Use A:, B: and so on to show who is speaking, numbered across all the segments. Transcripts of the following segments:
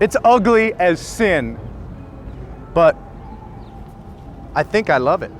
A: It's ugly as sin, but I think I love it.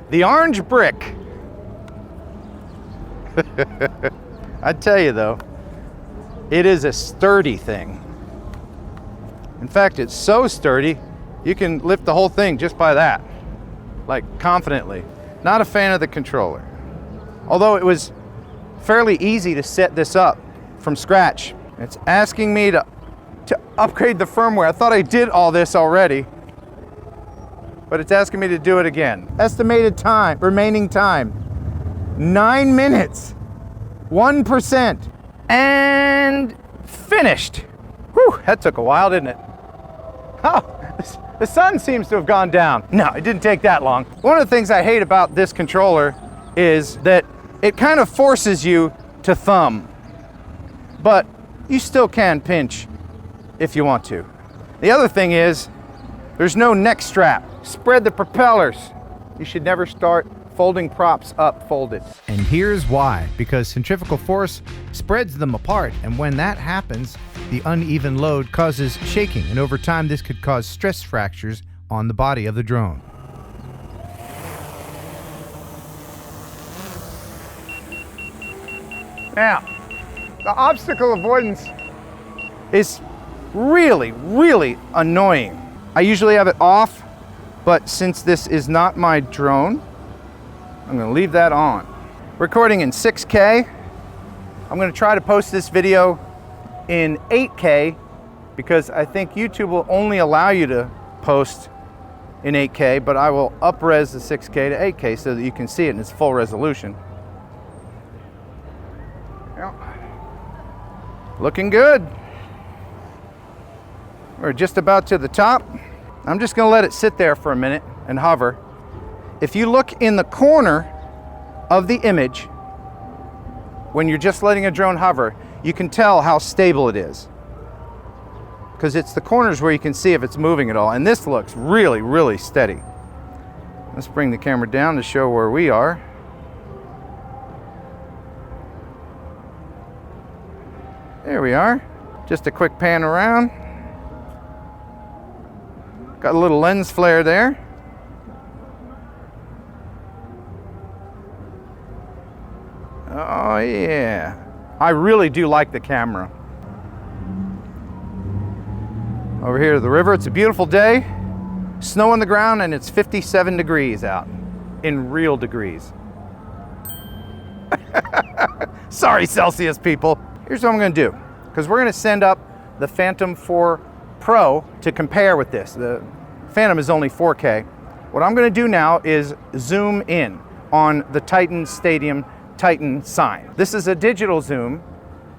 A: The orange brick. I tell you though, it is a sturdy thing. In fact, it's so sturdy, you can lift the whole thing just by that, like confidently. Not a fan of the controller. Although it was fairly easy to set this up from scratch. It's asking me to upgrade the firmware. I thought I did all this already, but it's asking me to do it again. Estimated time, remaining time, 9 minutes, 1%, and finished. Whew, that took a while, didn't it? Oh, the sun seems to have gone down. No, it didn't take that long. One of the things I hate about this controller is that it kind of forces you to thumb, but you still can pinch if you want to. The other thing is, there's no neck strap. Spread the propellers. You should never start folding props up folded. And here's why. Because centrifugal force spreads them apart, and when that happens, the uneven load causes shaking, and over time this could cause stress fractures on the body of the drone. Now, the obstacle avoidance is really, really annoying. I usually have it off, but since this is not my drone, I'm gonna leave that on. Recording in 6K. I'm gonna try to post this video in 8K because I think YouTube will only allow you to post in 8K, but I will up-res the 6K to 8K so that you can see it in its full resolution. Yeah. Looking good. We're just about to the top. I'm just gonna let it sit there for a minute and hover. If you look in the corner of the image, when you're just letting a drone hover, you can tell how stable it is. Because it's the corners where you can see if it's moving at all. And this looks really, really steady. Let's bring the camera down to show where we are. There we are. Just a quick pan around. Got a little lens flare there. Oh yeah. I really do like the camera. Over here to the river, it's a beautiful day. Snow on the ground and it's 57 degrees out in real degrees. Sorry, Celsius people. Here's what I'm gonna do, because we're gonna send up the Phantom 4 Pro to compare with this. The Phantom is only 4K. What I'm gonna do now is zoom in on the Titan Stadium Titan sign. This is a digital zoom.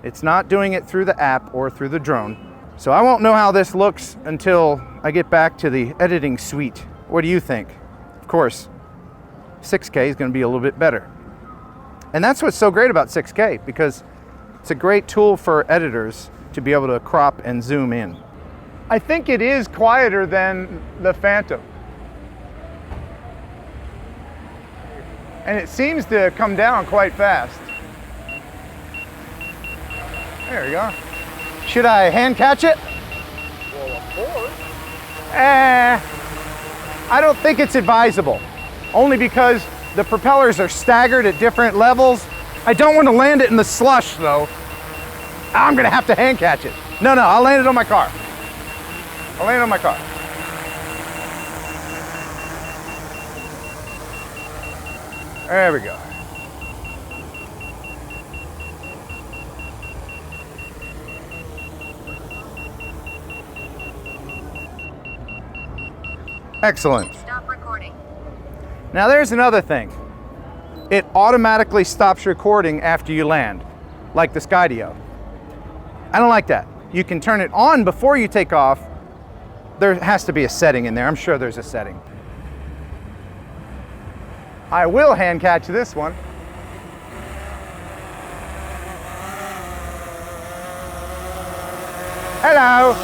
A: It's not doing it through the app or through the drone. So I won't know how this looks until I get back to the editing suite. What do you think? Of course, 6K is gonna be a little bit better. And that's what's so great about 6K, because it's a great tool for editors to be able to crop and zoom in. I think it is quieter than the Phantom. And it seems to come down quite fast. There we go. Should I hand catch it?
B: Well, of course.
A: I don't think it's advisable. Only because the propellers are staggered at different levels. I don't want to land it in the slush though. I'm gonna have to hand catch it. No, I'll land it on my car. I'll land it on my car. There we go. Excellent.
C: Stop recording.
A: Now there's another thing. It automatically stops recording after you land, like the Skydio. I don't like that. You can turn it on before you take off. There has to be a setting in there. I'm sure there's a setting. I will hand catch this one. Hello.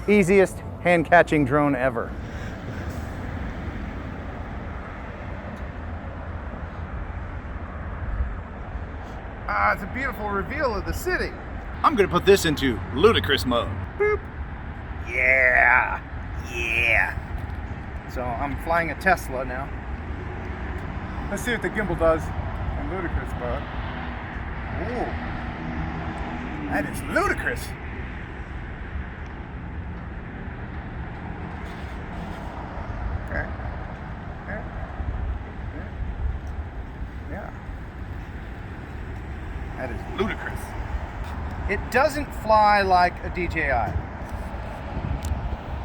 A: Easiest hand catching drone ever. Ah, it's a beautiful reveal of the city. I'm gonna put this into ludicrous mode. Boop. Yeah, yeah. So I'm flying a Tesla now. Let's see what the gimbal does in ludicrous mode. Ooh, that is ludicrous. Okay. Okay. Yeah. That is ludicrous. It doesn't fly like a DJI,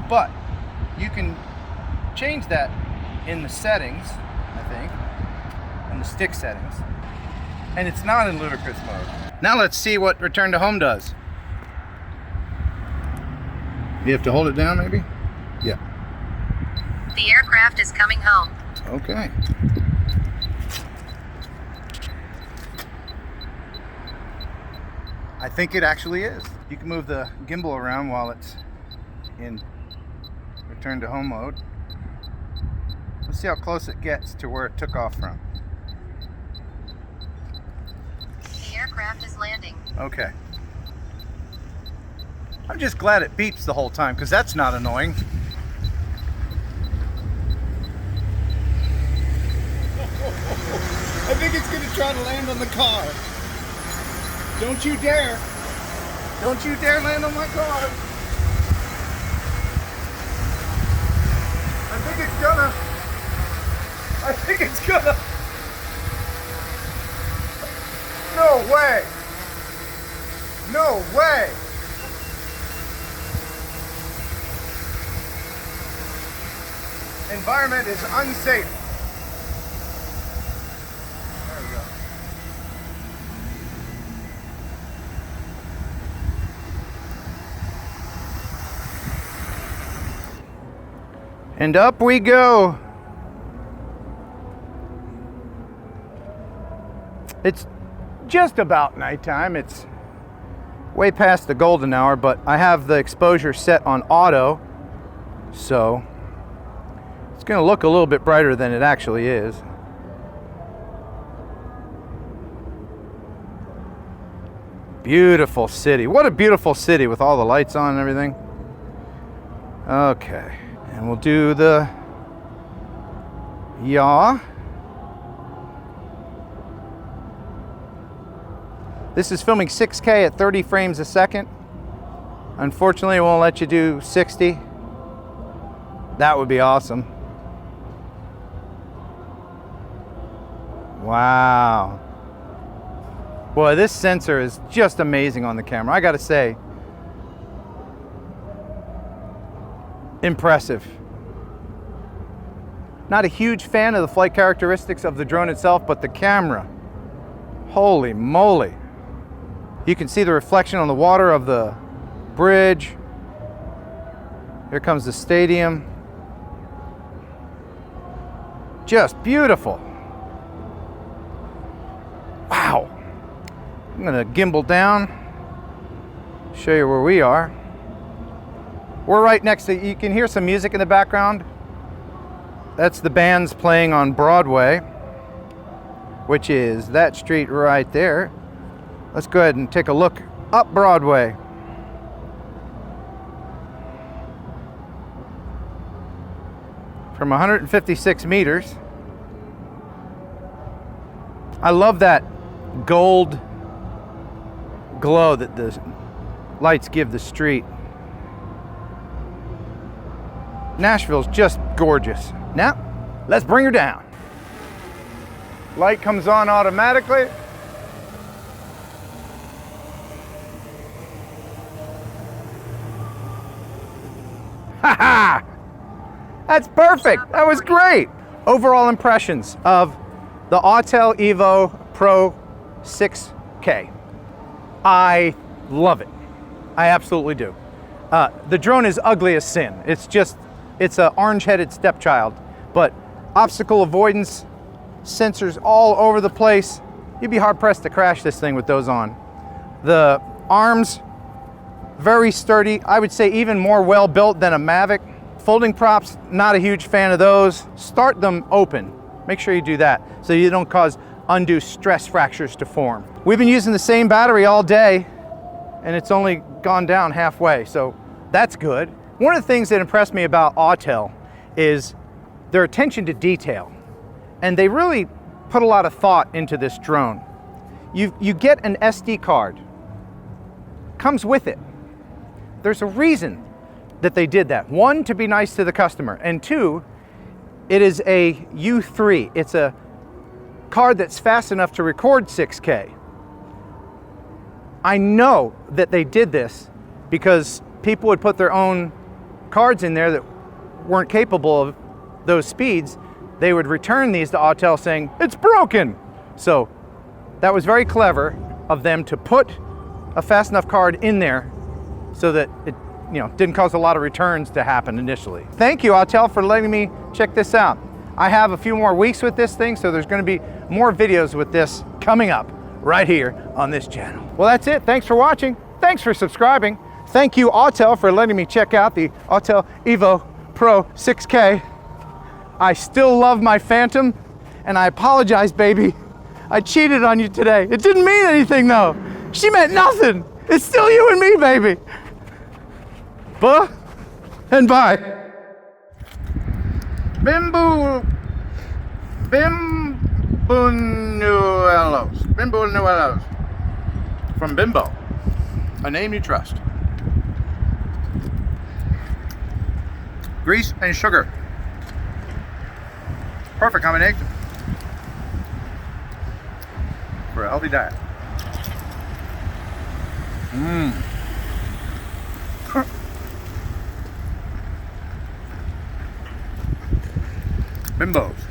A: but you can change that in the settings, I think, in the stick settings, and it's not in ludicrous mode. Now let's see what return to home does. You have to hold it down, maybe? Yeah.
C: The aircraft is coming home.
A: Okay. I think it actually is. You can move the gimbal around while it's in return to home mode. Let's see how close it gets to where it took off from.
C: The aircraft is landing.
A: Okay. I'm just glad it beeps the whole time, because that's not annoying. I think it's going to try to land on the car. Don't you dare. Don't you dare land on my car. I think it's gonna. I think it's gonna. No way. No way. Environment is unsafe. There we go. And up we go. It's just about nighttime. It's way past the golden hour, but I have the exposure set on auto, so it's going to look a little bit brighter than it actually is. Beautiful city. What a beautiful city with all the lights on and everything. Okay. And we'll do the yaw. This is filming 6K at 30 frames a second. Unfortunately, it won't let you do 60. That would be awesome. Wow. Boy, this sensor is just amazing on the camera. I gotta say, impressive. Not a huge fan of the flight characteristics of the drone itself, but the camera, holy moly. You can see the reflection on the water of the bridge. Here comes the stadium. Just beautiful. Wow. I'm gonna gimbal down, show you where we are. We're right next to, you can hear some music in the background. That's the bands playing on Broadway, which is that street right there. Let's go ahead and take a look up Broadway. From 156 meters. I love that gold glow that the lights give the street. Nashville's just gorgeous. Now, let's bring her down. Light comes on automatically. Ha-ha! That's perfect. That was great. Overall impressions of the AUTEL EVO Pro 6K. I love it. I absolutely do. The drone is ugly as sin. It's an orange-headed stepchild, but obstacle avoidance sensors all over the place. You'd be hard-pressed to crash this thing with those on. The arms, very sturdy. I would say even more well-built than a Mavic. Folding props, not a huge fan of those. Start them open. Make sure you do that so you don't cause undo stress fractures to form. We've been using the same battery all day and it's only gone down halfway, so that's good. One of the things that impressed me about AUTEL is their attention to detail, and they really put a lot of thought into this drone. You get an SD card, comes with it. There's a reason that they did that. One, to be nice to the customer, and two, it is a U3. It's a card that's fast enough to record 6K. I know that they did this because people would put their own cards in there that weren't capable of those speeds. They would return these to AUTEL saying, it's broken. So that was very clever of them to put a fast enough card in there so that it didn't cause a lot of returns to happen initially. Thank you, AUTEL, for letting me check this out. I have a few more weeks with this thing, so there's going to be more videos with this coming up right here on this channel. Well, that's it. Thanks for watching. Thanks for subscribing. Thank you, AUTEL, for letting me check out the AUTEL EVO Pro 6K. I still love my Phantom, and I apologize, baby. I cheated on you today. It didn't mean anything, though. She meant nothing. It's still you and me, baby. Buh and bye. Bimbunuelos. From Bimbo, a name you trust. Grease and sugar. Perfect combination for a healthy diet. Bimbos.